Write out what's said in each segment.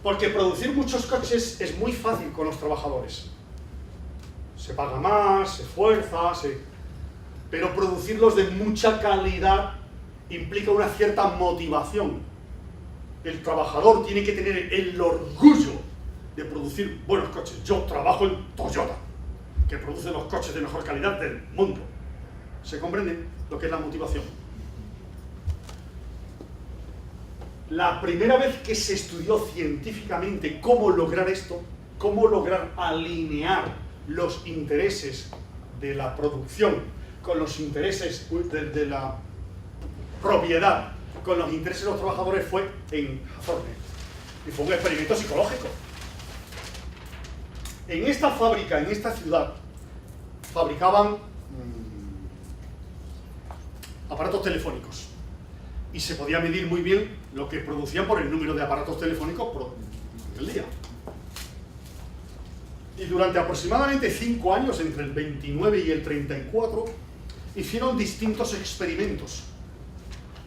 Porque producir muchos coches es muy fácil con los trabajadores. Se paga más, se esfuerza, pero producirlos de mucha calidad implica una cierta motivación. El trabajador tiene que tener el orgullo de producir buenos coches. Yo trabajo en Toyota, que produce los coches de mejor calidad del mundo. ¿Se comprende lo que es la motivación? La primera vez que se estudió científicamente cómo lograr esto, cómo lograr alinear los intereses de la producción con los intereses de la propiedad, con los intereses de los trabajadores, fue en Hazorne. Y fue un experimento psicológico. En esta fábrica, en esta ciudad, fabricaban aparatos telefónicos. Y se podía medir muy bien lo que producían por el número de aparatos telefónicos por el día. Y durante aproximadamente 5 años, entre el 29 y el 34, hicieron distintos experimentos.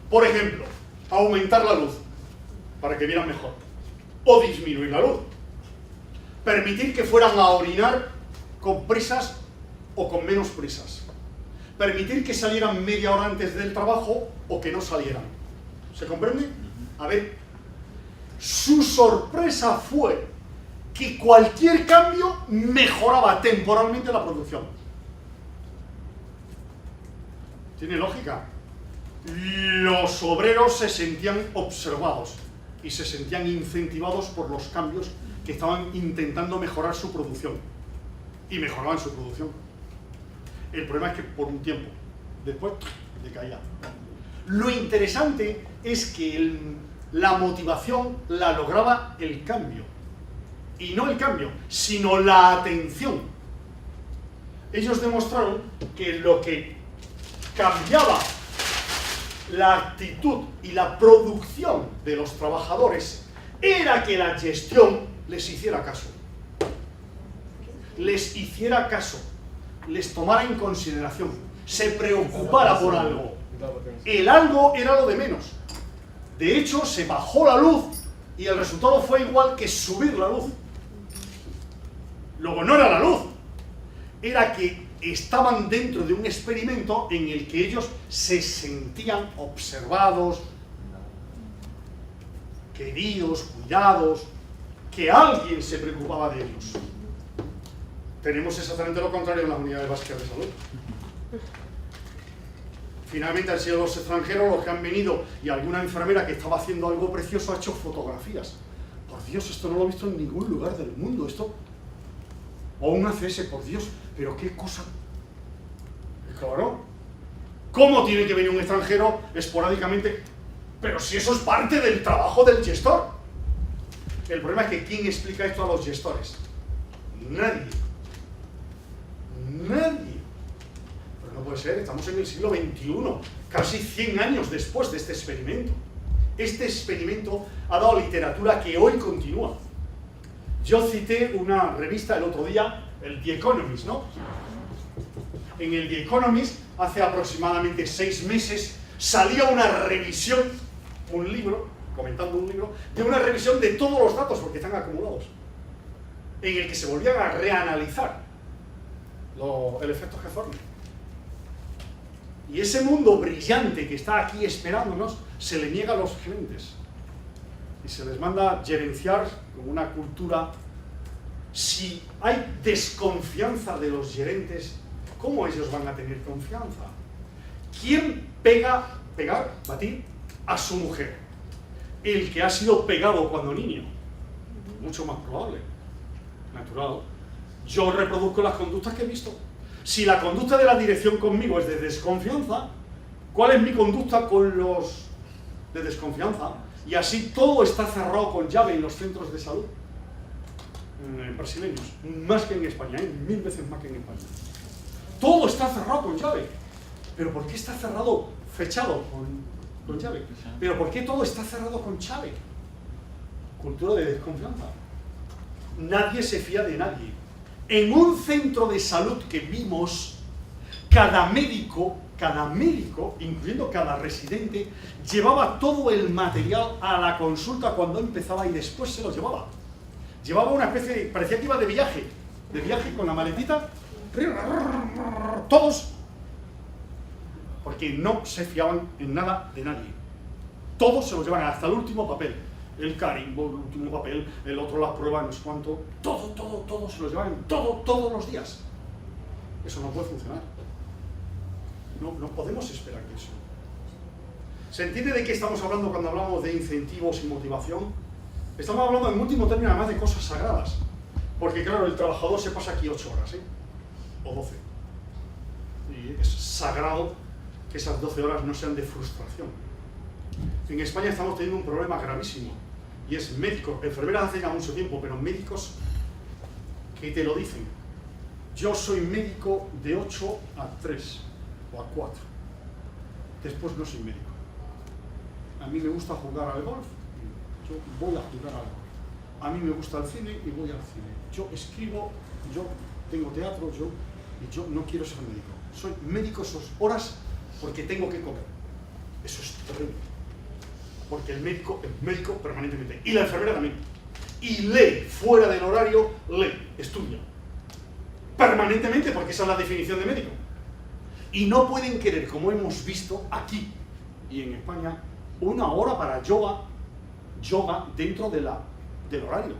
Por ejemplo, aumentar la luz para que vieran mejor, o disminuir la luz. Permitir que fueran a orinar con prisas o con menos prisas. Permitir que salieran media hora antes del trabajo o que no salieran. ¿Se comprende? A ver, su sorpresa fue que cualquier cambio mejoraba temporalmente la producción. ¿Tiene lógica? Los obreros se sentían observados y se sentían incentivados por los cambios que estaban intentando mejorar su producción. Y mejoraban su producción. El problema es que por un tiempo, después decaía. Lo interesante es que la motivación la lograba el cambio. Y no el cambio, sino la atención. Ellos demostraron que lo que cambiaba la actitud y la producción de los trabajadores era que la gestión les hiciera caso. Les hiciera caso, les tomara en consideración, se preocupara por algo. El algo era lo de menos. De hecho, se bajó la luz y el resultado fue igual que subir la luz. Luego no era la luz, era que estaban dentro de un experimento en el que ellos se sentían observados, queridos, cuidados, que alguien se preocupaba de ellos. Tenemos exactamente lo contrario en las unidades básicas de salud. Finalmente han sido los extranjeros los que han venido y alguna enfermera que estaba haciendo algo precioso ha hecho fotografías. Por Dios, esto no lo he visto en ningún lugar del mundo, esto... O un ACS, por Dios, pero qué cosa... Claro. ¿Cómo tiene que venir un extranjero esporádicamente? Pero si eso es parte del trabajo del gestor. El problema es que ¿quién explica esto a los gestores? Nadie. Nadie. Pero no puede ser, estamos en el siglo XXI, casi 100 años después de este experimento. Este experimento ha dado literatura que hoy continúa. Yo cité una revista el otro día, el The Economist, ¿no? En el The Economist, hace aproximadamente 6 meses, salía una revisión, un libro, comentando un libro, de una revisión de todos los datos, porque están acumulados, en el que se volvían a reanalizar el efecto Hazorne. Y ese mundo brillante que está aquí esperándonos, se le niega a los gerentes. Y se les manda a gerenciar con una cultura. Si hay desconfianza de los gerentes, ¿cómo ellos van a tener confianza? ¿Quién batir a su mujer? El que ha sido pegado cuando niño. Mucho más probable. Natural. Yo reproduzco las conductas que he visto. Si la conducta de la dirección conmigo es de desconfianza, ¿cuál es mi conducta con los de desconfianza? Y así todo está cerrado con llave en los centros de salud brasileños, más que en España, 1000 veces más que en España. Todo está cerrado con llave. ¿Pero por qué está cerrado, fechado con llave? ¿Pero por qué todo está cerrado con llave? Cultura de desconfianza. Nadie se fía de nadie. En un centro de salud que vimos, cada médico, incluyendo cada residente, llevaba todo el material a la consulta cuando empezaba y después se lo llevaba. Llevaba una especie de... parecía que iba de viaje con la maletita, todos, porque no se fiaban en nada de nadie. Todos se lo llevan hasta el último papel. El carimbo, el último papel, el otro la prueba, no sé cuánto. Todo se lo llevan, todos los días. Eso no puede funcionar. No podemos esperar que eso. ¿Se entiende de qué estamos hablando cuando hablamos de incentivos y motivación? Estamos hablando en último término además de cosas sagradas. Porque claro, el trabajador se pasa aquí 8 horas, o 12. Y es sagrado que esas 12 horas no sean de frustración. En España estamos teniendo un problema gravísimo. Y es médicos, enfermeras hace ya mucho tiempo, pero médicos que te lo dicen. Yo soy médico de 8 a 3 o a 4. Después no soy médico. A mí me gusta jugar al golf, yo voy a jugar al golf. A mí me gusta el cine y voy al cine. Yo escribo, yo tengo teatro, y yo no quiero ser médico. Soy médico esas horas porque tengo que comer. Eso es terrible. Porque el médico es médico permanentemente. Y la enfermera también. Y lee fuera del horario, estudia. Permanentemente, porque esa es la definición de médico. Y no pueden querer, como hemos visto aquí y en España, 1 hora para yoga dentro del horario.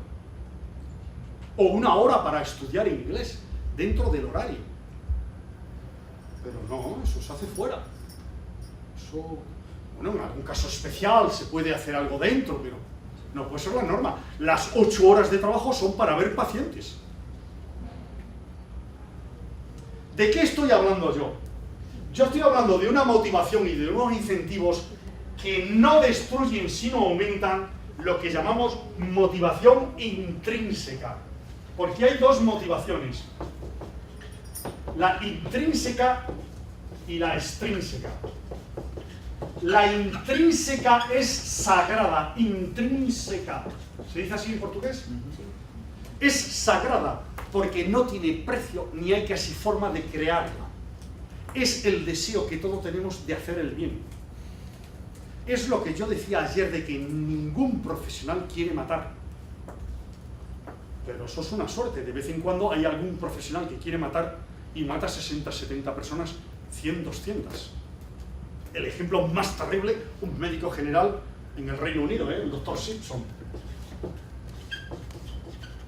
O 1 hora para estudiar inglés dentro del horario. Pero no, eso se hace fuera. Eso, bueno, en algún caso especial se puede hacer algo dentro, pero no puede ser la norma. Las 8 horas de trabajo son para ver pacientes. ¿De qué estoy hablando yo? Yo estoy hablando de una motivación y de unos incentivos que no destruyen, sino aumentan lo que llamamos motivación intrínseca. Porque hay 2 motivaciones. La intrínseca y la extrínseca. La intrínseca es sagrada, intrínseca. ¿Se dice así en portugués? Es sagrada porque no tiene precio ni hay casi forma de crearla. Es el deseo que todos tenemos de hacer el bien. Es lo que yo decía ayer de que ningún profesional quiere matar. Pero eso es una suerte. De vez en cuando hay algún profesional que quiere matar y mata 60, 70 personas, 100, 200. El ejemplo más terrible, un médico general en el Reino Unido, el doctor Simpson.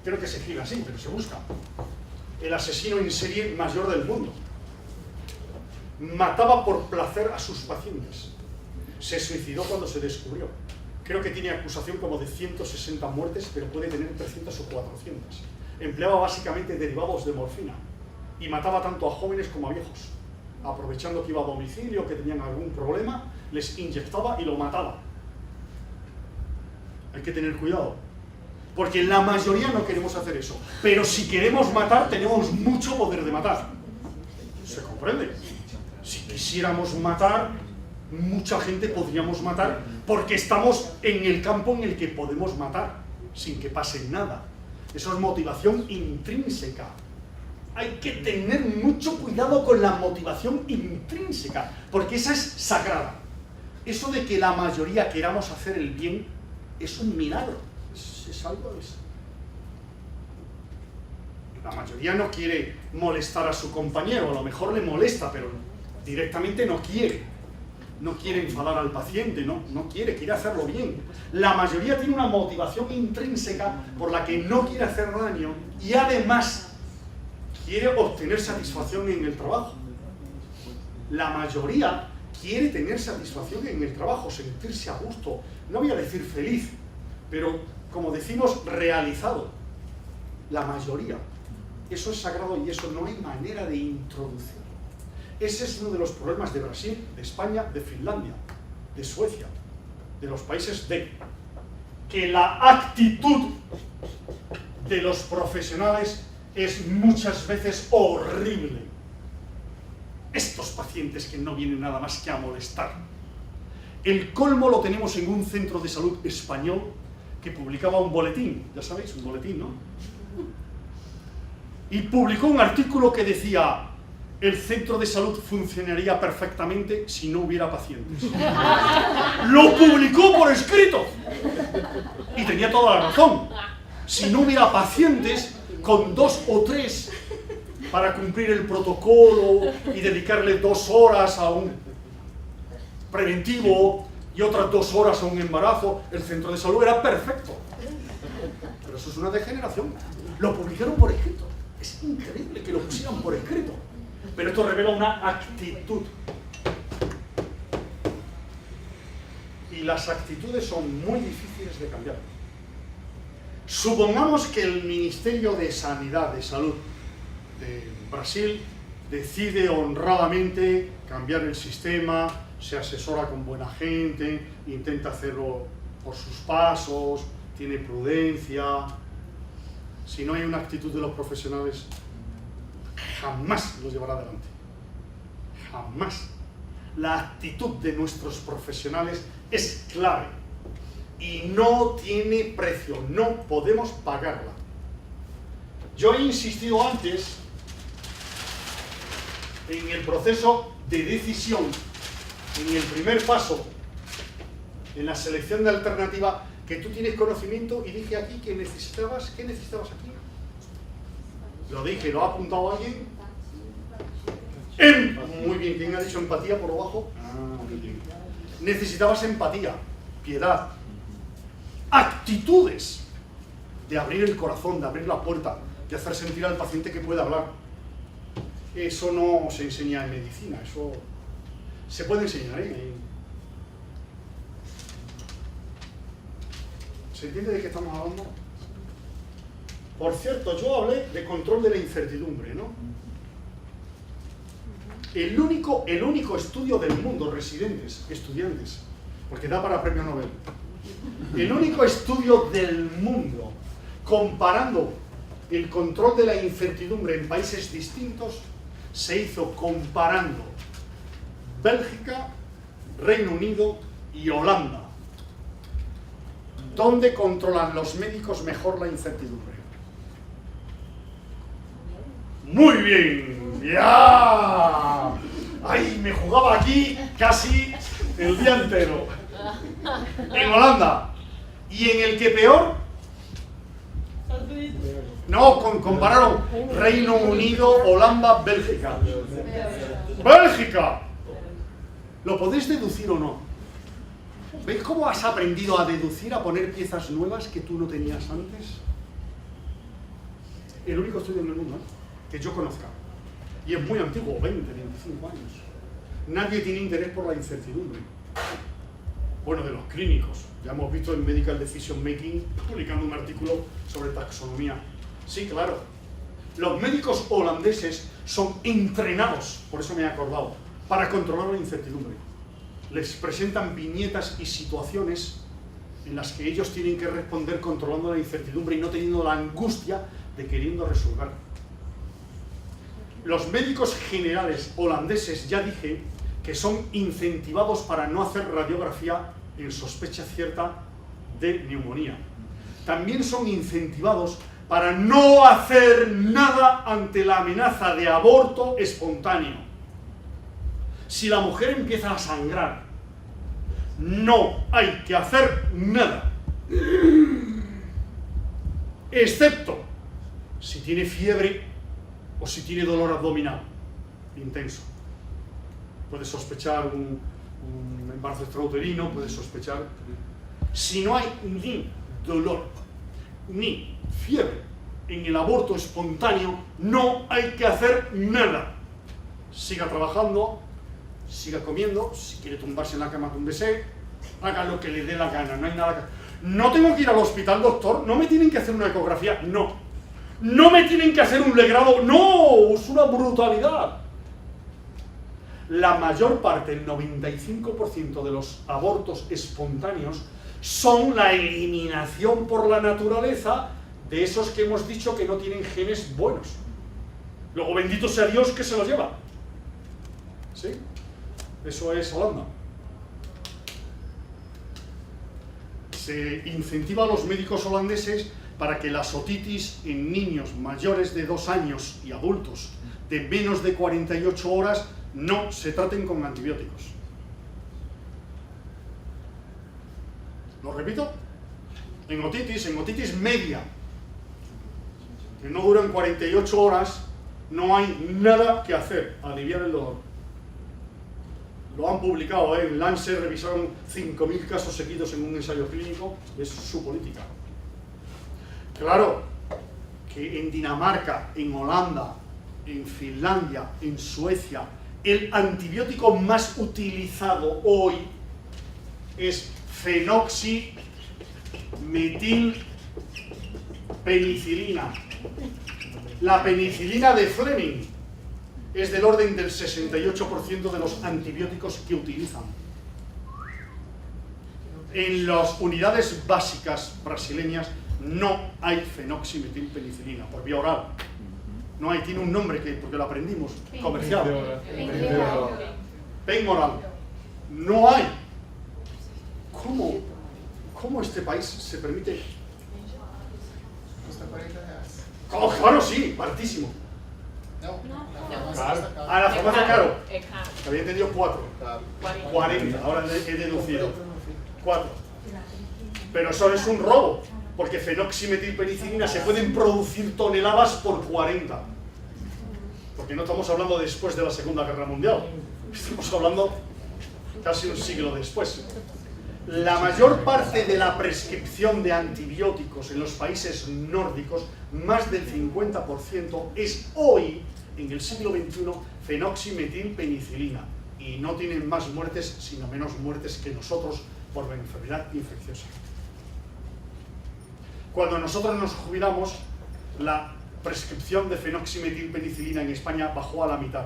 Creo que se escribe así, pero se busca. El asesino en serie mayor del mundo. Mataba por placer a sus pacientes. Se suicidó cuando se descubrió. Creo que tiene acusación como de 160 muertes, pero puede tener 300 o 400. Empleaba básicamente derivados de morfina y mataba tanto a jóvenes como a viejos. Aprovechando que iba a domicilio, que tenían algún problema, les inyectaba y lo mataba. Hay que tener cuidado, porque la mayoría no queremos hacer eso. Pero si queremos matar, tenemos mucho poder de matar. ¿Se comprende? Si quisiéramos matar, mucha gente podríamos matar, porque estamos en el campo en el que podemos matar, sin que pase nada. Eso es motivación intrínseca. Hay que tener mucho cuidado con la motivación intrínseca, porque esa es sagrada. Eso de que la mayoría queramos hacer el bien es un milagro. Es algo de eso. La mayoría no quiere molestar a su compañero, a lo mejor le molesta, pero directamente no quiere. No quiere enfadar al paciente, no quiere hacerlo bien. La mayoría tiene una motivación intrínseca por la que no quiere hacer daño y además quiere obtener satisfacción en el trabajo. La mayoría quiere tener satisfacción en el trabajo, sentirse a gusto. No voy a decir feliz, pero como decimos, realizado. La mayoría. Eso es sagrado y eso no hay manera de introducirlo. Ese es uno de los problemas de Brasil, de España, de Finlandia, de Suecia, de los países que la actitud de los profesionales es muchas veces horrible. Estos pacientes que no vienen nada más que a molestar. El colmo lo tenemos en un centro de salud español que publicaba un boletín, ya sabéis, un boletín, ¿no? Y publicó un artículo que decía: el centro de salud funcionaría perfectamente si no hubiera pacientes. Lo publicó por escrito. Y tenía toda la razón. Si no hubiera pacientes, con 2 o 3 para cumplir el protocolo y dedicarle 2 horas a un preventivo y otras 2 horas a un embarazo, el centro de salud era perfecto. Pero eso es una degeneración. Lo publicaron por escrito. Es increíble que lo pusieran por escrito. Pero esto revela una actitud. Y las actitudes son muy difíciles de cambiar. Supongamos que el Ministerio de Sanidad, de Salud de Brasil decide honradamente cambiar el sistema, se asesora con buena gente, intenta hacerlo por sus pasos, tiene prudencia. Si no hay una actitud de los profesionales, jamás lo llevará adelante. Jamás. La actitud de nuestros profesionales es clave y no tiene precio, no podemos pagarla. Yo he insistido antes en el proceso de decisión, en el primer paso, en la selección de alternativa, que tú tienes conocimiento, y dije aquí que necesitabas, ¿qué necesitabas aquí? Lo dije, ¿lo ha apuntado alguien? Muy bien, ¿quién ha dicho empatía por abajo? Muy bien. Necesitabas empatía, piedad, actitudes de abrir el corazón, de abrir la puerta, de hacer sentir al paciente que puede hablar. Eso no se enseña en medicina, eso se puede enseñar, ¿eh? ¿Se entiende de qué estamos hablando? Por cierto, yo hablé de control de la incertidumbre, ¿no? El único estudio del mundo, estudiantes, porque da para premio Nobel, el único estudio del mundo comparando el control de la incertidumbre en países distintos se hizo comparando Bélgica, Reino Unido y Holanda. ¿Dónde controlan los médicos mejor la incertidumbre? ¡Muy bien! ¡Ya! ¡Ay, me jugaba aquí casi el día entero! En Holanda. ¿Y en el que peor? No, compararon Reino Unido, Holanda, Bélgica. ¡Bélgica! ¿Lo podéis deducir o no? ¿Veis cómo has aprendido a deducir, a poner piezas nuevas que tú no tenías antes? El único estudio en el mundo, ¿eh?, que yo conozca. Y es muy antiguo, 20, 25 años. Nadie tiene interés por la incertidumbre. Bueno, de los clínicos. Ya hemos visto en Medical Decision Making publicando un artículo sobre taxonomía. Sí, claro. Los médicos holandeses son entrenados, por eso me he acordado, para controlar la incertidumbre. Les presentan viñetas y situaciones en las que ellos tienen que responder controlando la incertidumbre y no teniendo la angustia de queriendo resolver. Los médicos generales holandeses, ya dije, que son incentivados para no hacer radiografía en sospecha cierta de neumonía. También son incentivados para no hacer nada ante la amenaza de aborto espontáneo. Si la mujer empieza a sangrar, no hay que hacer nada, excepto si tiene fiebre o si tiene dolor abdominal intenso. Puedes sospechar un embarazo extrauterino, puedes sospechar. Si no hay ni dolor ni fiebre en el aborto espontáneo, no hay que hacer nada. Siga trabajando, siga comiendo, si quiere tumbarse en la cama, túmbese, haga lo que le dé la gana, no hay nada que... No tengo que ir al hospital, doctor, no me tienen que hacer una ecografía, no. No me tienen que hacer un legrado, no, es una brutalidad. La mayor parte, el 95% de los abortos espontáneos son la eliminación por la naturaleza de esos que hemos dicho que no tienen genes buenos. Luego, bendito sea Dios que se los lleva. ¿Sí? Eso es Holanda. Se incentiva a los médicos holandeses para que las otitis en niños mayores de 2 años y adultos de menos de 48 horas no se traten con antibióticos. ¿Lo repito? En otitis media, que no duran 48 horas, no hay nada que hacer, aliviar el dolor. Lo han publicado, en Lancet revisaron 5.000 casos seguidos en un ensayo clínico, es su política. Claro que en Dinamarca, en Holanda, en Finlandia, en Suecia, el antibiótico más utilizado hoy es fenoximetilpenicilina. La penicilina de Fleming es del orden del 68% de los antibióticos que utilizan. En las unidades básicas brasileñas no hay fenoximetilpenicilina por vía oral. No hay, tiene un nombre porque lo aprendimos, comercial. Penmoral. No hay. ¿Cómo este país se permite? Cuesta 40 reais. Oh, claro, sí, baratísimo. Não? Claro. A la farmacia caro. É caro. Había entendido 4. Claro. 40, ahora he deducido. 4. Pero eso es un robo, porque fenoximetilpenicilina se pueden producir toneladas por 40. Porque no estamos hablando después de la Segunda Guerra Mundial, estamos hablando casi un siglo después. La mayor parte de la prescripción de antibióticos en los países nórdicos, más del 50%, es hoy, en el siglo XXI, fenoximetilpenicilina. Y no tienen más muertes, sino menos muertes que nosotros por la enfermedad infecciosa. Cuando nosotros nos jubilamos, la prescripción de fenoximetilpenicilina en España bajó a la mitad.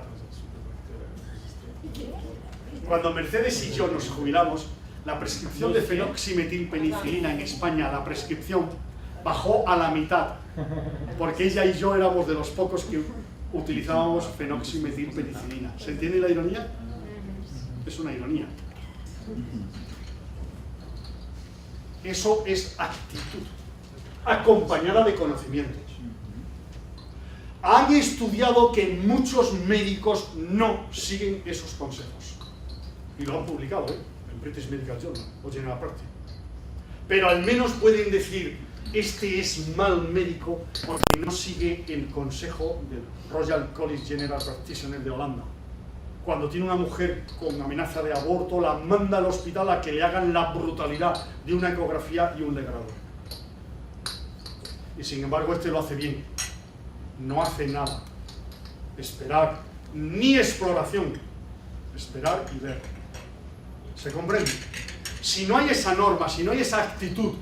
Cuando Mercedes y yo nos jubilamos, la prescripción de fenoximetilpenicilina en España, la prescripción bajó a la mitad, porque ella y yo éramos de los pocos que utilizábamos fenoximetilpenicilina. ¿Se entiende la ironía? Es una ironía. Eso es actitud, acompañada de conocimientos. Han estudiado que muchos médicos no siguen esos consejos. Y lo han publicado, en British Medical Journal o General Practice. Pero al menos pueden decir, este es mal médico porque no sigue el consejo del Royal College General Practitioner de Holanda. Cuando tiene una mujer con amenaza de aborto, la manda al hospital a que le hagan la brutalidad de una ecografía y un legrado. Y sin embargo este lo hace bien. No hace nada. Esperar, ni exploración. Esperar y ver. ¿Se comprende? Si no hay esa norma, si no hay esa actitud,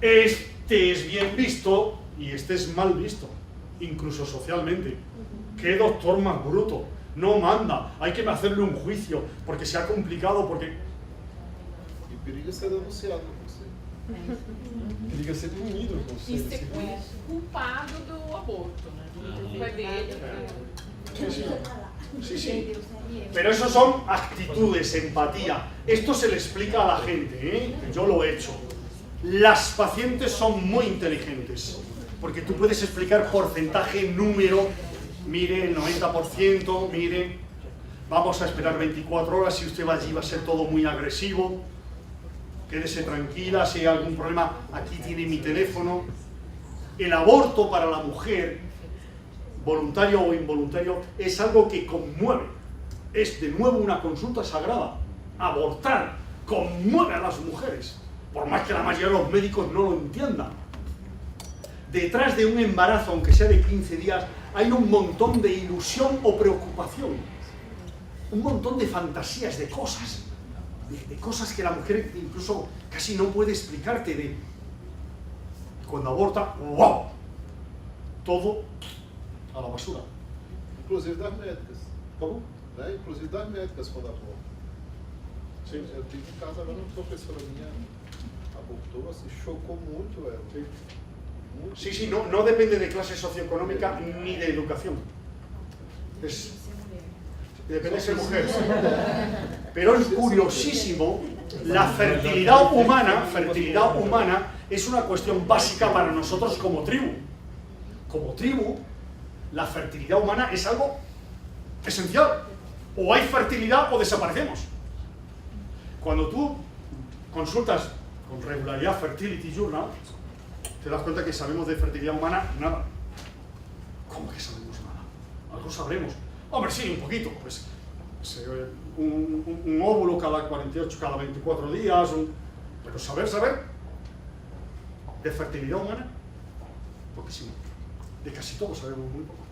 este es bien visto y este es mal visto, incluso socialmente. ¿Qué doctor más bruto? No manda, hay que hacerle un juicio, porque se ha complicado, porque... E periga ser denunciado por você. Periga ser punido por E você. ser culpado do aborto, né? A culpa é dele. Sí, sí. Pero eso son actitudes, empatía. Esto se le explica a la gente, ¿eh? Yo lo he hecho. Las pacientes son muy inteligentes, porque tú puedes explicar porcentaje, número, mire, el 90%, mire, vamos a esperar 24 horas, si usted va allí va a ser todo muy agresivo, quédese tranquila, si hay algún problema, aquí tiene mi teléfono. El aborto para la mujer, voluntario o involuntario, es algo que conmueve. Es de nuevo una consulta sagrada. Abortar conmueve a las mujeres, por más que la mayoría de los médicos no lo entiendan. Detrás de un embarazo, aunque sea de 15 días, hay un montón de ilusión o preocupación. Un montón de fantasías, de cosas. De cosas que la mujer incluso casi no puede explicarte. De cuando aborta, ¡wow! Todo a la basura. Inclusive das médicas. ¿Cómo? Né? Inclusive das médicas quando abortam. Sí. Eu tive um caso agora, uma professora minha abortou, assim, chocou muito ela. Sí. Muito. Sí, sí, no depende de clase socioeconómica ni de educación. Depende de ser mujer. Pero es curiosísimo, la fertilidad humana es una cuestión básica para nosotros como tribu. Como tribu, la fertilidad humana es algo esencial. O hay fertilidad o desaparecemos. Cuando tú consultas con regularidad Fertility Journal, te das cuenta que sabemos de fertilidad humana nada. ¿Cómo que sabemos nada? Algo sabremos. Hombre, sí, un poquito. Pues un óvulo cada 48, cada 24 días. Pero saber de fertilidad humana, poquísimo. De casi todo sabemos muy poco.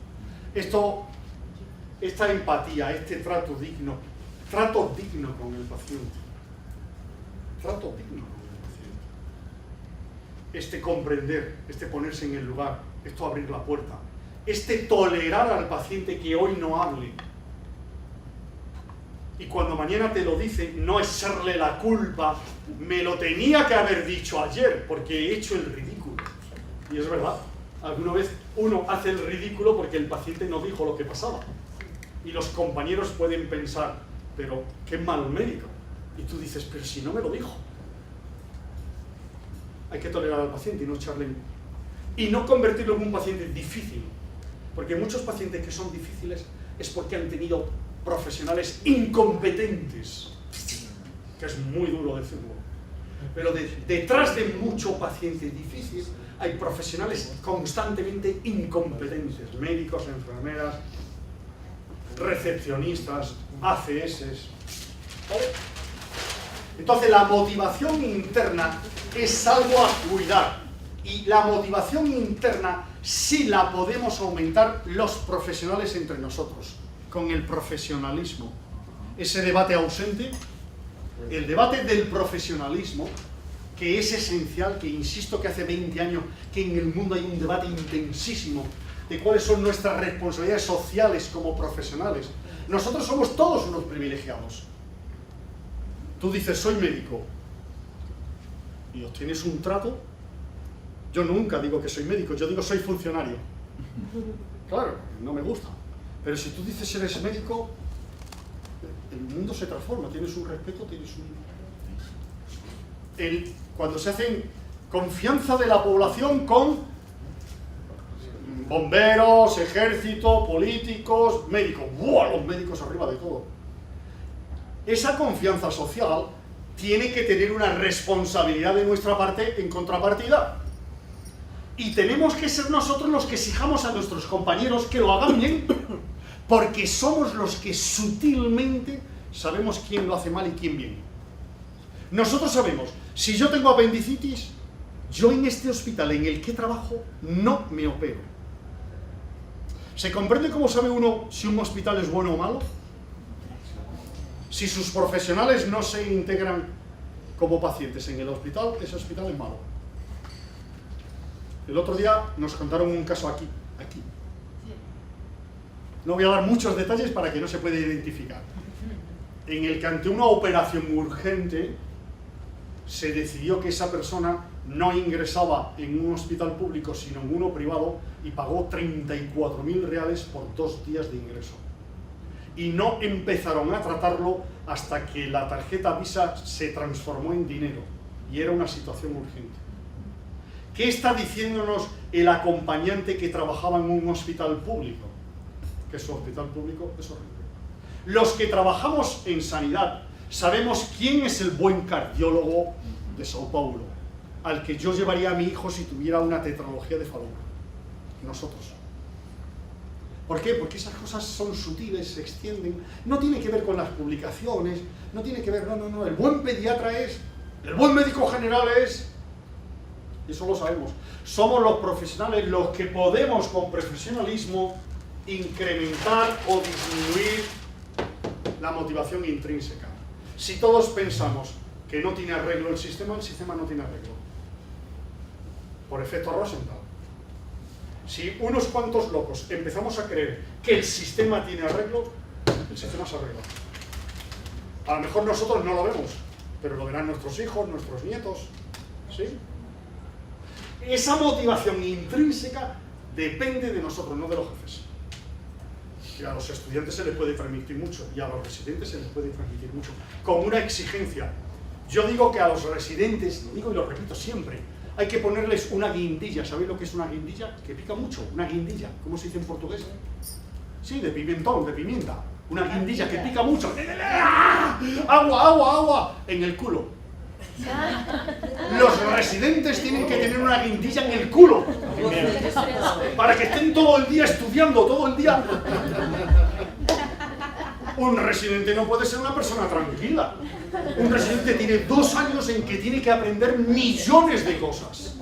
Esta empatía, este trato digno con el paciente. Trato digno con el paciente. Este comprender, este ponerse en el lugar, esto abrir la puerta, este tolerar al paciente que hoy no hable. Y cuando mañana te lo dice, no echarle la culpa, me lo tenía que haber dicho ayer, porque he hecho el ridículo. Y es verdad, alguna vez uno hace el ridículo porque el paciente no dijo lo que pasaba. Y los compañeros pueden pensar, pero qué mal médico. Y tú dices, pero si no me lo dijo. Hay que tolerar al paciente y no echarle... Y no convertirlo en un paciente difícil. Porque muchos pacientes que son difíciles es porque han tenido profesionales incompetentes. Que es muy duro decirlo. Pero detrás de mucho paciente difícil hay profesionales constantemente incompetentes. Médicos, enfermeras, recepcionistas, ACS. ¿Vale? Entonces la motivación interna es algo a cuidar. Y la motivación interna sí la podemos aumentar los profesionales entre nosotros, con el profesionalismo. Ese debate ausente, el debate del profesionalismo, que es esencial, que insisto que hace 20 años que en el mundo hay un debate intensísimo de cuáles son nuestras responsabilidades sociales como profesionales. Nosotros somos todos unos privilegiados. Tú dices, soy médico, y obtienes un trato. Yo nunca digo que soy médico, yo digo soy funcionario. Claro, no me gusta. Pero si tú dices eres médico, el mundo se transforma, tienes un respeto, tienes un... Cuando se hacen confianza de la población con bomberos, ejército, políticos, médicos. ¡Buah! Los médicos arriba de todo. Esa confianza social tiene que tener una responsabilidad de nuestra parte en contrapartida. Y tenemos que ser nosotros los que exijamos a nuestros compañeros que lo hagan bien, porque somos los que sutilmente sabemos quién lo hace mal y quién bien. Nosotros sabemos, si yo tengo apendicitis, yo en este hospital en el que trabajo no me opero. ¿Se comprende cómo sabe uno si un hospital es bueno o malo? Si sus profesionales no se integran como pacientes en el hospital, ese hospital es malo. El otro día nos contaron un caso aquí. No voy a dar muchos detalles para que no se pueda identificar. En el que ante una operación urgente se decidió que esa persona no ingresaba en un hospital público sino en uno privado y pagó 34.000 reales por 2 días de ingreso. Y no empezaron a tratarlo hasta que la tarjeta Visa se transformó en dinero y era una situación urgente. ¿Qué está diciéndonos el acompañante que trabajaba en un hospital público? Que su hospital público es horrible. Los que trabajamos en sanidad sabemos quién es el buen cardiólogo de Sao Paulo, al que yo llevaría a mi hijo si tuviera una tetralogía de Fallot. Nosotros. ¿Por qué? Porque esas cosas son sutiles, se extienden, no tiene que ver con las publicaciones, no tiene que ver, no, el buen pediatra es, el buen médico general es, eso lo sabemos. Somos los profesionales los que podemos con profesionalismo incrementar o disminuir la motivación intrínseca. Si todos pensamos que no tiene arreglo el sistema no tiene arreglo. Por efecto Rosenthal. Si unos cuantos locos empezamos a creer que el sistema tiene arreglo, el sistema se arregla. A lo mejor nosotros no lo vemos, pero lo verán nuestros hijos, nuestros nietos. ¿Sí? Esa motivación intrínseca depende de nosotros, no de los jefes. Y a los estudiantes se les puede transmitir mucho, y a los residentes se les puede transmitir mucho, con una exigencia. Yo digo que a los residentes, lo digo y lo repito siempre, hay que ponerles una guindilla. ¿Sabéis lo que es una guindilla? Que pica mucho, una guindilla. ¿Cómo se dice en portugués? Sí, de pimentón, de pimienta. Una guindilla que pica mucho. ¡Agua, agua, agua! En el culo. Los residentes tienen que tener una guindilla en el culo para que estén todo el día estudiando, todo el día. Un residente no puede ser una persona tranquila. Un residente tiene 2 años en que tiene que aprender millones de cosas.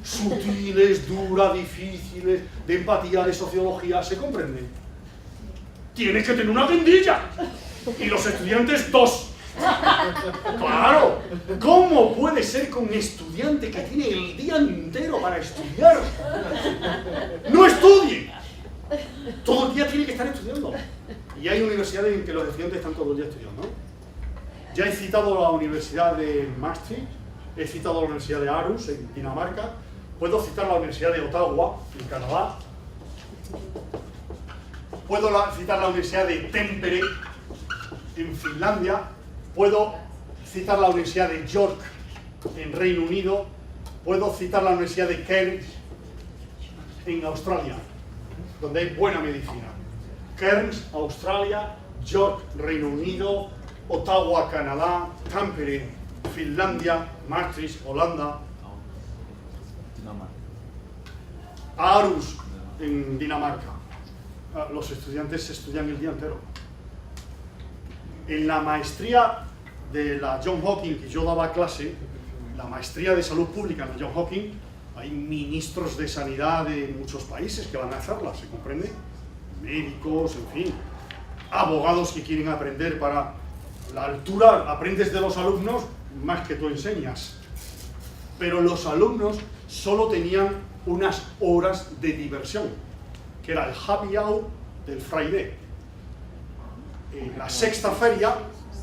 Sutiles, duras, difíciles, de empatía, de sociología, ¿se comprende? Tiene que tener una guindilla. Y los estudiantes 2. ¡Claro! ¿Cómo puede ser que un estudiante que tiene el día entero para estudiar no estudie? Todo el día tiene que estar estudiando. Y hay universidades en que los estudiantes están todo el día estudiando, ¿no? Ya he citado la Universidad de Maastricht, he citado la Universidad de Aarhus, en Dinamarca, puedo citar la Universidad de Ottawa, en Canadá, puedo citar la Universidad de Tampere, en Finlandia, puedo citar la Universidad de York, en Reino Unido, puedo citar la Universidad de Cairns, en Australia, donde hay buena medicina. Cairns, Australia, York, Reino Unido, Ottawa, Canadá, Tampere, Finlandia, Maastricht, Holanda, Aarhus, en Dinamarca. Los estudiantes estudian el día entero. En la maestría de la Johns Hopkins, que yo daba clase, la maestría de salud pública en la Johns Hopkins, hay ministros de sanidad de muchos países que van a hacerla, ¿se comprende? Médicos, en fin, abogados que quieren aprender para la altura, aprendes de los alumnos más que tú enseñas. Pero los alumnos solo tenían unas horas de diversión, que era el happy hour del Friday. En la sexta feria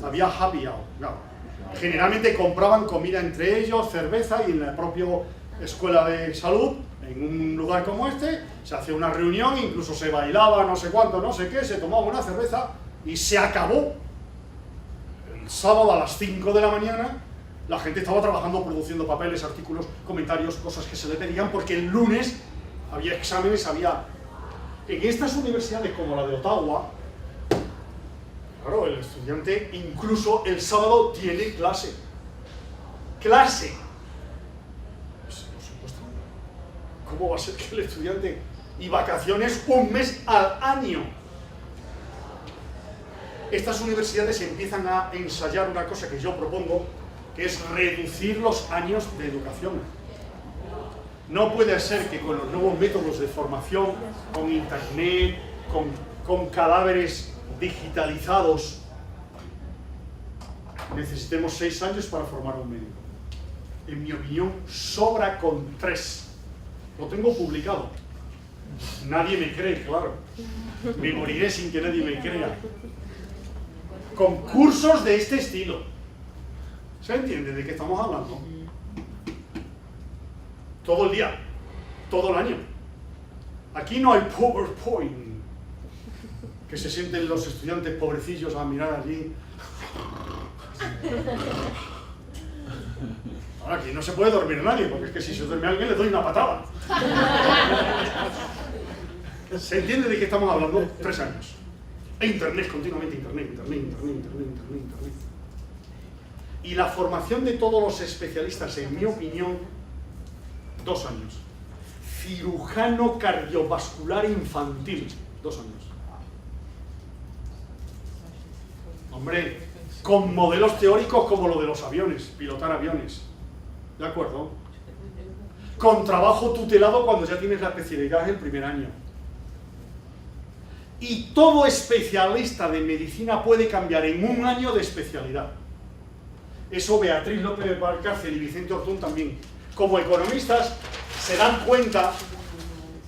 había happy hour, claro. Generalmente compraban comida entre ellos, cerveza, y en la propia escuela de salud, en un lugar como este, se hacía una reunión, incluso se bailaba, no sé cuánto, no sé qué, se tomaba una cerveza y se acabó. El sábado a las 5 de la mañana, la gente estaba trabajando, produciendo papeles, artículos, comentarios, cosas que se le pedían, porque el lunes había exámenes, había... En estas universidades como la de Ottawa, claro, el estudiante incluso el sábado tiene clase. ¡Clase! Pues, por supuesto. ¿Cómo va a ser que el estudiante y vacaciones un mes al año? Estas universidades empiezan a ensayar una cosa que yo propongo, que es reducir los años de educación. No puede ser que con los nuevos métodos de formación, con internet, con cadáveres digitalizados, necesitemos 6 años para formar a un médico. En mi opinión, sobra con 3. Lo tengo publicado. Nadie me cree, claro. Me moriré sin que nadie me crea. Con cursos de este estilo. ¿Se entiende de qué estamos hablando? Todo el día, todo el año. Aquí no hay PowerPoint, que se sienten los estudiantes pobrecillos a mirar allí. Ahora, aquí no se puede dormir nadie, porque es que si se duerme alguien le doy una patada. ¿Se entiende de qué estamos hablando? 3 años. E internet, continuamente internet. Y la formación de todos los especialistas, en mi opinión, 2 años. Cirujano cardiovascular infantil, 2 años. Hombre, con modelos teóricos como lo de los aviones, pilotar aviones. ¿De acuerdo? Con trabajo tutelado cuando ya tienes la especialidad en el primer año. Y todo especialista de medicina puede cambiar en 1 año de especialidad. Eso Beatriz López de Valcárcel y Vicente Ortún también. Como economistas se dan cuenta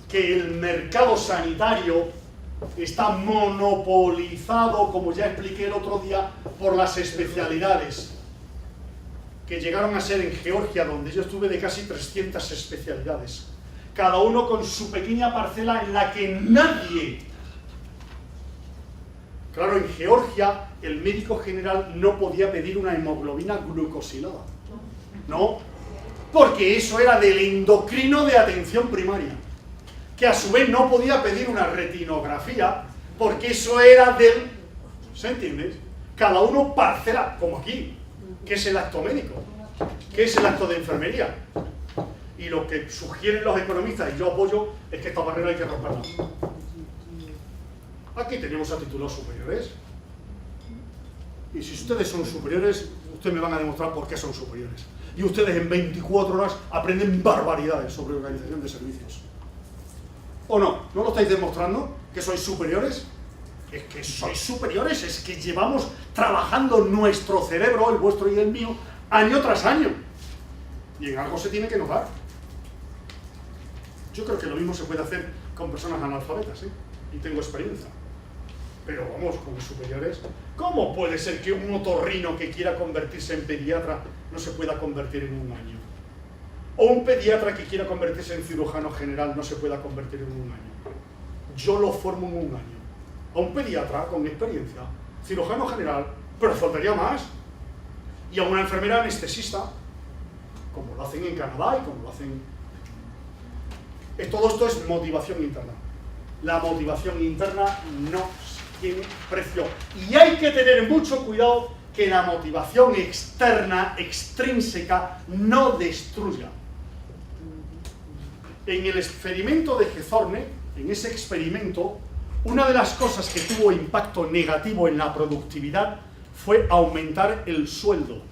que el mercado sanitario está monopolizado, como ya expliqué el otro día, por las especialidades, que llegaron a ser en Georgia, donde yo estuve, de casi 300 especialidades, cada uno con su pequeña parcela en la que nadie... Claro, en Georgia el médico general no podía pedir una hemoglobina glucosilada. No, Porque eso era del endocrino de atención primaria, que a su vez no podía pedir una retinografía, porque eso era del... ¿Se entiende? Cada uno parcela, como aquí, que es el acto médico, que es el acto de enfermería. Y lo que sugieren los economistas, y yo apoyo, es que esta barrera hay que romperla. Aquí tenemos a titulados superiores. Y si ustedes son superiores, ustedes me van a demostrar por qué son superiores. Y ustedes en 24 horas aprenden barbaridades sobre organización de servicios. ¿O no? ¿No lo estáis demostrando? ¿Que sois superiores? Es que sois superiores, es que llevamos trabajando nuestro cerebro, el vuestro y el mío, año tras año. Y en algo se tiene que notar. Yo creo que lo mismo se puede hacer con personas analfabetas, ¿eh? Y tengo experiencia. Pero vamos, con superiores, ¿cómo puede ser que un otorrino que quiera convertirse en pediatra no se pueda convertir en un año? O un pediatra que quiera convertirse en cirujano general no se pueda convertir en un año. Yo lo formo en un año. A un pediatra con experiencia, cirujano general, pero faltaría más. Y a una enfermera anestesista, como lo hacen en Canadá y como lo hacen... Todo esto es motivación interna. La motivación interna no tiene precio. Y hay que tener mucho cuidado que la motivación externa, extrínseca, no destruya. En el experimento de Gethorne, en ese experimento, una de las cosas que tuvo impacto negativo en la productividad fue aumentar el sueldo.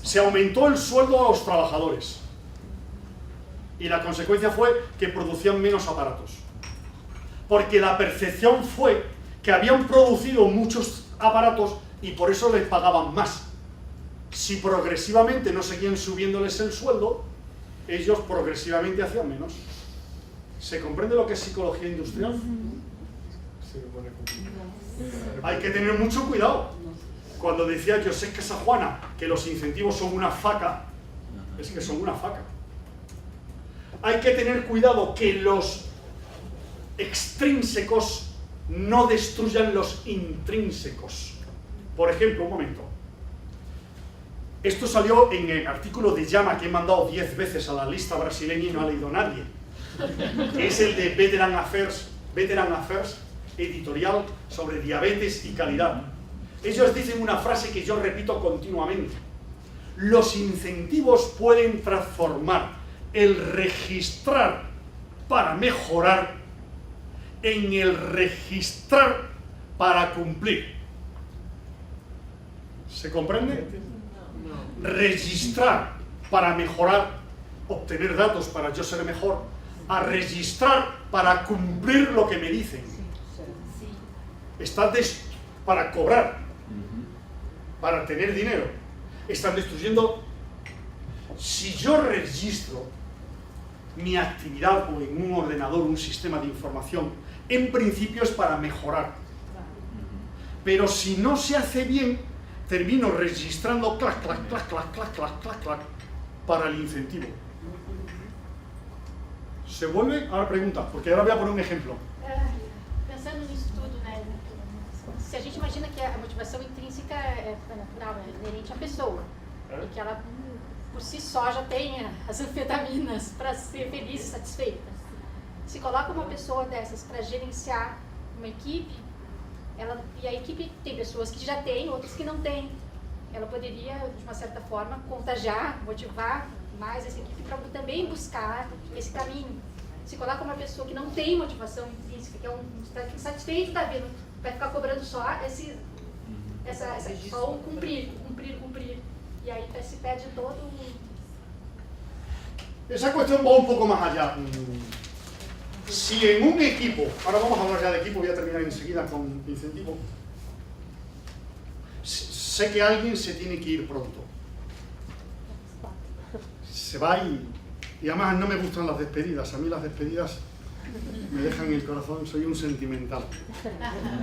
Se aumentó el sueldo a los trabajadores. Y la consecuencia fue que producían menos aparatos. Porque la percepción fue que habían producido muchos aparatos y por eso les pagaban más. Si progresivamente no seguían subiéndoles el sueldo, ellos progresivamente hacían menos. ¿Se comprende lo que es psicología industrial? Hay que tener mucho cuidado. Cuando decía Josep Casajuana que los incentivos son una faca, es que son una faca. Hay que tener cuidado que los extrínsecos no destruyan los intrínsecos. Por ejemplo, un momento. Esto salió en el artículo de Llama que he mandado 10 veces a la lista brasileña y no ha leído nadie. Es el de Veteran Affairs, editorial sobre diabetes y calidad. Ellos dicen una frase que yo repito continuamente. Los incentivos pueden transformar el registrar para mejorar en el registrar para cumplir. ¿Se comprende? Registrar para mejorar, obtener datos para yo ser mejor, a registrar para cumplir lo que me dicen. Están para cobrar, para tener dinero. Están destruyendo. Si yo registro mi actividad o en un ordenador, un sistema de información, en principio es para mejorar. Pero si no se hace bien, termino registrando clac, clac, clac, clac, clac, clac, clac, clac, para el incentivo. ¿Se vuelve? Ahora pregunta, porque ahora voy a poner un ejemplo. Pensando nisso tudo, né? Se a gente imagina que a motivação intrínseca é natural, é inerente à pessoa, e que ela por si só já tem as anfetaminas para ser feliz e satisfeita. Se coloca uma pessoa dessas para gerenciar uma equipe, e a equipe tem pessoas que já têm, outras que não têm. Ela poderia, de uma certa forma, contagiar, motivar mais essa equipe para também buscar esse caminho. Se coloca uma pessoa que não tem motivação intrínseca, que está insatisfeito da vida, vai ficar cobrando só só o cumprir. Y ahí se pierde todo. Esa cuestión va un poco más allá. Si en un equipo, ahora vamos a hablar ya de equipo, voy a terminar enseguida con incentivo. Sé que alguien se tiene que ir pronto. Se va y además no me gustan las despedidas. A mí las despedidas me dejan el corazón, soy un sentimental.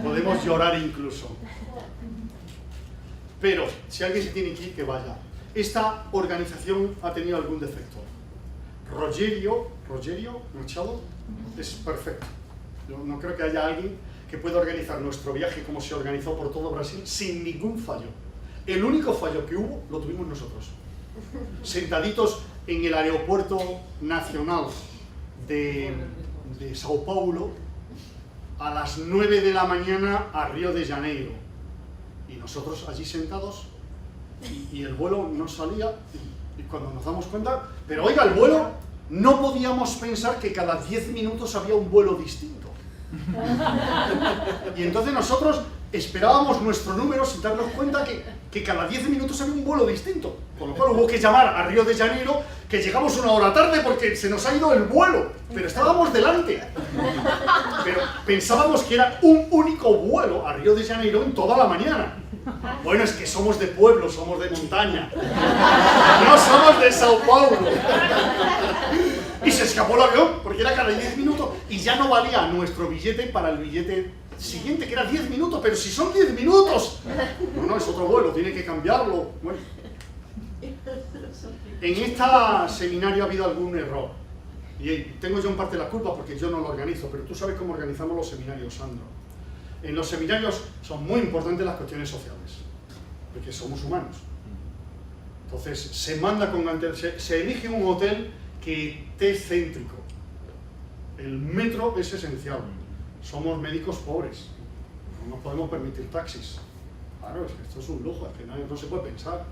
Podemos llorar incluso. Pero si alguien se tiene que ir, que vaya. Esta organización ha tenido algún defecto. Rogerio Machado es perfecto. Yo no creo que haya alguien que pueda organizar nuestro viaje como se organizó por todo Brasil sin ningún fallo. El único fallo que hubo lo tuvimos nosotros. sentaditos en el aeropuerto nacional de Sao Paulo a las 9 de la mañana a Río de Janeiro. Y nosotros allí sentados y el vuelo no salía y cuando nos damos cuenta, pero oiga, el vuelo, no podíamos pensar que cada 10 minutos había un vuelo distinto. Y entonces nosotros esperábamos nuestro número sin darnos cuenta que cada 10 minutos había un vuelo distinto. Con lo cual hubo que llamar a Río de Janeiro, que llegamos 1 hora tarde porque se nos ha ido el vuelo, pero estábamos delante. Pero pensábamos que era un único vuelo a Río de Janeiro en toda la mañana. Bueno, es que somos de pueblo, somos de montaña. No somos de Sao Paulo. Y se escapó el avión porque era cada 10 minutos y ya no valía nuestro billete para el billete siguiente, que era 10 minutos, pero si son 10 minutos. No, es otro vuelo, tiene que cambiarlo. Bueno. En este seminario ha habido algún error. Y tengo yo en parte la culpa porque yo no lo organizo, pero tú sabes cómo organizamos los seminarios, Sandro. En los seminarios son muy importantes las cuestiones sociales, porque somos humanos. Entonces, se manda con se elige un hotel que esté céntrico. El metro es esencial. Somos médicos pobres, no nos podemos permitir taxis. Claro, es que esto es un lujo, es que no se puede pensar.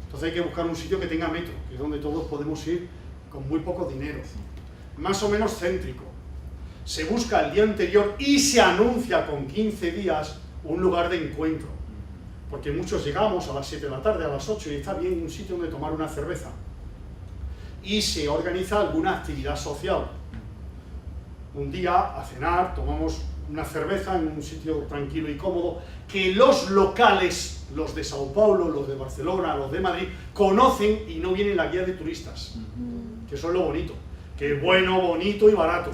Entonces hay que buscar un sitio que tenga metro, que es donde todos podemos ir con muy poco dinero. Más o menos céntrico. Se busca el día anterior y se anuncia con 15 días un lugar de encuentro. Porque muchos llegamos a las 7 de la tarde, a las 8 y está bien un sitio donde tomar una cerveza. Y se organiza alguna actividad social. Un día a cenar, tomamos una cerveza en un sitio tranquilo y cómodo, que los locales, los de Sao Paulo, los de Barcelona, los de Madrid, conocen y no viene la guía de turistas. Que eso es lo bonito. Que es bueno, bonito y barato.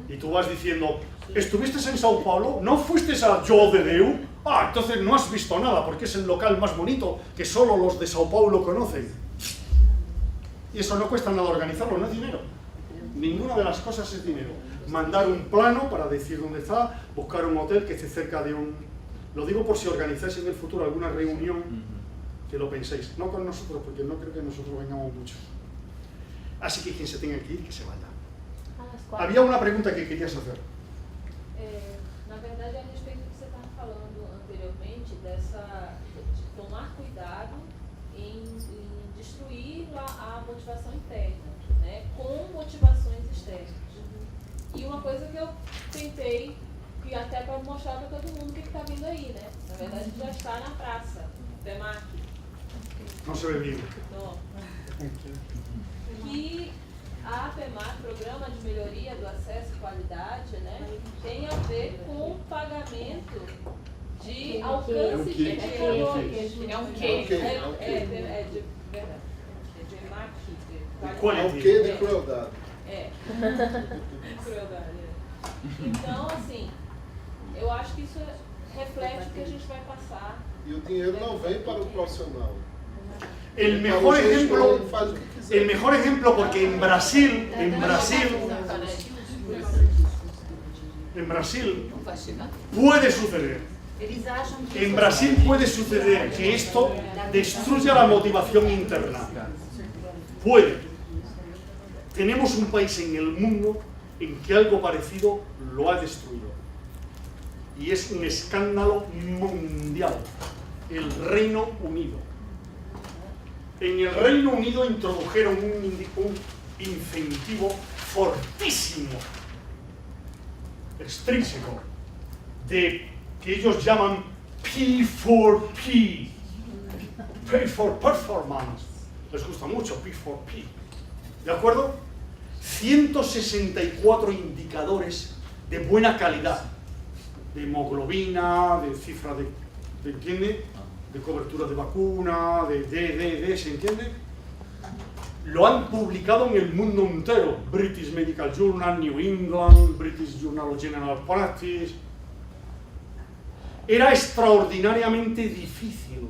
Y tú vas diciendo, ¿estuviste en Sao Paulo? ¿No fuiste a João de Déu? Ah, entonces no has visto nada, porque es el local más bonito que solo los de Sao Paulo conocen. Y eso no cuesta nada organizarlo, no es dinero. Ninguna de las cosas es dinero. Mandar un plano para decir dónde está, buscar un hotel que esté cerca de un... Lo digo por si organizáis en el futuro alguna reunión, que lo penséis. No con nosotros, porque no creo que nosotros vengamos mucho. Así que quien se tenga que ir, que se vaya. Había una pregunta que querías hacer. Na verdade, a respeito do que você estava falando anteriormente, de tomar cuidado em destruir a motivação interna, né, com motivações externas. E uma coisa que eu tentei, que até para mostrar para todo mundo o que está vindo aí, né? Na verdade, já está na praça, PEMAC. Não se ve bien. Que a PEMAC, Programa de Melhoria do Acesso e Qualidade, né, tem a ver com pagamento de alcance de valores. É um quê? É de verdade. É de EMAC, É o quê de crueldade? É. Crueldade. Então, assim, eu acho que isso reflete o que a gente vai passar. E o dinheiro não vem para o profissional. El mejor ejemplo, porque en Brasil puede suceder. En Brasil puede suceder que esto destruya la motivación interna. Puede. Tenemos un país en el mundo en que algo parecido lo ha destruido. Y es un escándalo mundial. El Reino Unido. En el Reino Unido introdujeron un incentivo fortísimo, extrínseco, que ellos llaman P4P, Pay for Performance. Les gusta mucho P4P. ¿De acuerdo? 164 indicadores de buena calidad, de hemoglobina, de cifra de ¿entiende? De cobertura de vacuna, de ¿se entiende? Lo han publicado en el mundo entero. British Medical Journal, New England, British Journal of General Practice. Era extraordinariamente difícil,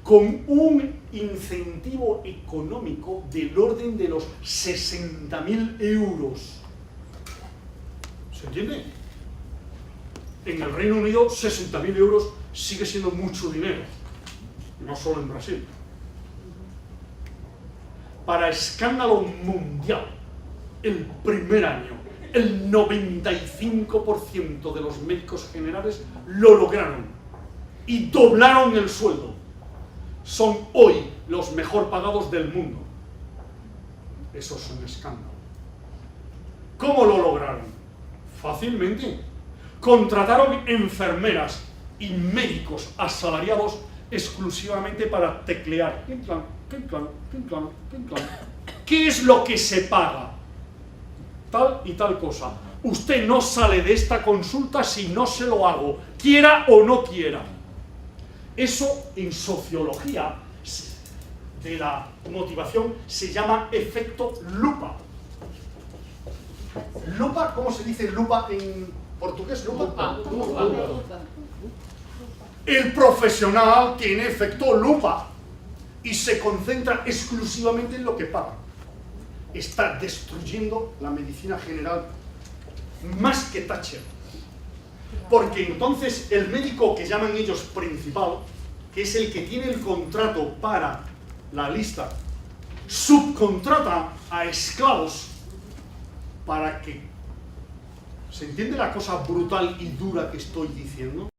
con un incentivo económico del orden de los 60.000 euros. ¿Se entiende? En el Reino Unido, 60.000 euros sigue siendo mucho dinero. No solo en Brasil. para escándalo mundial, el primer año, el 95% de los médicos generales lo lograron y doblaron el sueldo. Son hoy los mejor pagados del mundo. Eso es un escándalo. ¿Cómo lo lograron? Fácilmente. Contrataron enfermeras y médicos asalariados exclusivamente para teclear. ¿Qué es lo que se paga? Tal y tal cosa. Usted no sale de esta consulta si no se lo hago, quiera o no quiera. Eso en sociología de la motivación se llama efecto lupa. ¿Lupa? ¿Cómo se dice lupa en portugués? ¿Lupa? El profesional tiene efecto lupa y se concentra exclusivamente en lo que paga. Está destruyendo la medicina general más que Thatcher. Porque entonces el médico que llaman ellos principal, que es el que tiene el contrato para la lista, subcontrata a esclavos para que... ¿Se entiende la cosa brutal y dura que estoy diciendo?